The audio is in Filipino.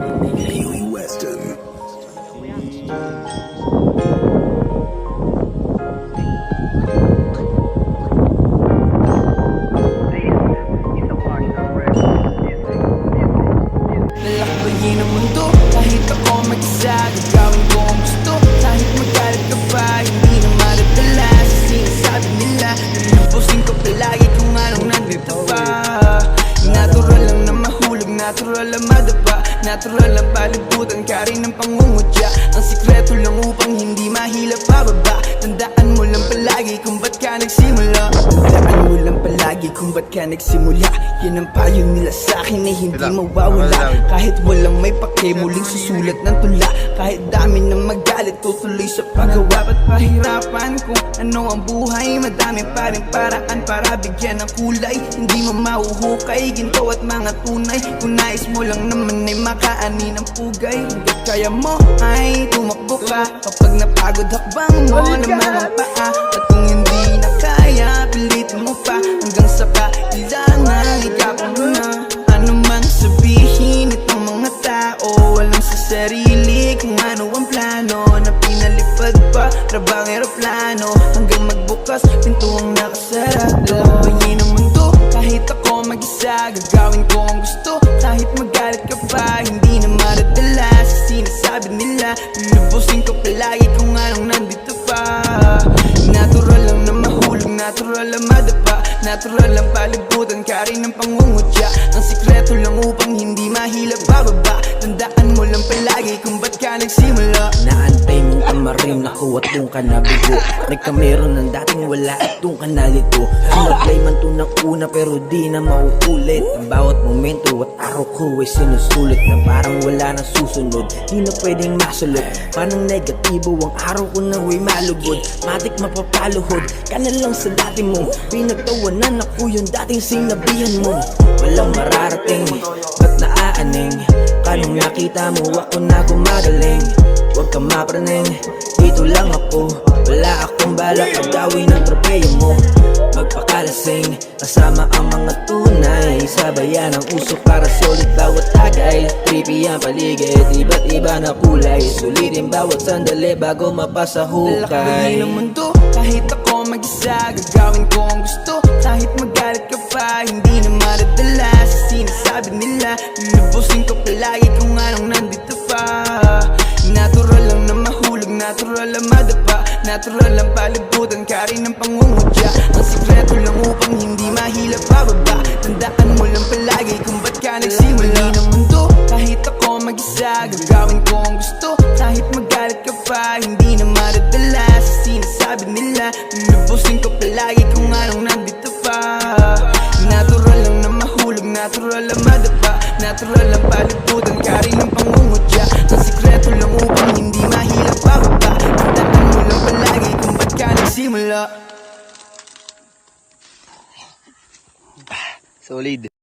Huey Weston. Lalakbayin ang mundo, kahit ako mag-isa. Gagawin ko ang gusto, kahit magalit ka pa. Hindi na maladala sa sinasabi nila. Lulubusin ko palagi kung anong nandito pa. Natural lang na mahulog, natural lang madapa. Natural lang palibutan ka rin ng pangungutya. Ang sikreto lang upang hindi mahilap pababa. Tandaan mo lang palagi kung ba't ka nagsimula. Tandaan mo lang palagi kung ba't ka nagsimula. Yan ang payo nila sa'kin ay hindi mawawala. Kahit walang may pake, muling susulat ng tula. Kahit dami ng magalit, tutuloy sa paggawa. Ba't pahirapan kung ano ang buhay? Madami pa rin paraan para bigyan ng kulay. Hindi mo mahuhukay, ginto at mga tunay. Kung nais mo lang naman ay makaani ng pugay. Hanggat kaya mo ay tumakbo ka. Kapag napagod hakbang mo ng mga paa. At kung hindi na kaya, pilitin mo pa. Hanggang sa kailangan ikaw na. Ano mang sabihin itong mga tao, alam sa sarili kung ano ang plano. Na pinalipad pa, trabang aeroplano. Hanggang magbukas, pinto ang nakasara. Lalakbayin ang mundo, kahit ako mag-isa. Gagawin ko ang gusto, kahit magalit ka pa. Hindi na maradala sa sinasabi nila. Lulubusin ko palagi kung anong nandito pa. Natural lang na mahulog, natural lang madapa. Natural lang palibutan ka rin ng pangungutya. Ang sikreto lang upang hindi mahilap bababa. Tandaan mo lang palagi kung ba't ka nagsimula. Naantay mong tamarin ako at doon ka nabigo. Nagkameron ng dating wala at doon ka nalito. Sinablay man to ng una pero di na mauulit. Ang bawat momento at araw ko ay sinusulit. Na parang wala nang susunod, di na pwedeng masulot. Parang negatibo ang araw ko na way malugod. Matik mapapaluhod ka na lang sa dati mo. Pinagtawanan ako yung dating sinabihan mo. Walang mararating, ba't naaaning? Kanong nakita mo ako na gumagaling. Huwag ka mapraning, dito lang ako. Wala akong balak agawin ng tropeyo mo. Magpakalasing, kasama ang mga tunay. Sabayan ang usok para solid bawat tagay. Trippy ang paligid, iba't iba na kulay. Sulitin bawat sandali bago mapasa hukay. Lalakbayin ang mundo, kahit ako mag-isa. Gagawin ko ang gusto, kahit magalit ka pa. Hindi na maradala sa sinasabi nila. Lulubusin ko palagi kung anong nandito pa. Natural lang na mahulog, natural lang madapa. Natural lang palibutan ka rin ng pangungutya. Ang sikreto lang upang hindi mahilap pababa. Tandaan mo lang palagi kung ba't ka nagsimula. Ng mundo, kahit ako mag-isa. Gagawin ko ang gusto, kahit magalit ka pa. Hindi na maradala sa sinasabi nila. Lulubusin ko palagi kung anong nandito pa. Natural lang na mahulog, natural lang madapa. Natural lang palibutan ka rin ng pangungutya. Ang sikreto lang upang hindi mahilap pababa. Tandaan mo lang palagi kung ba't ka nagsimula. Solid.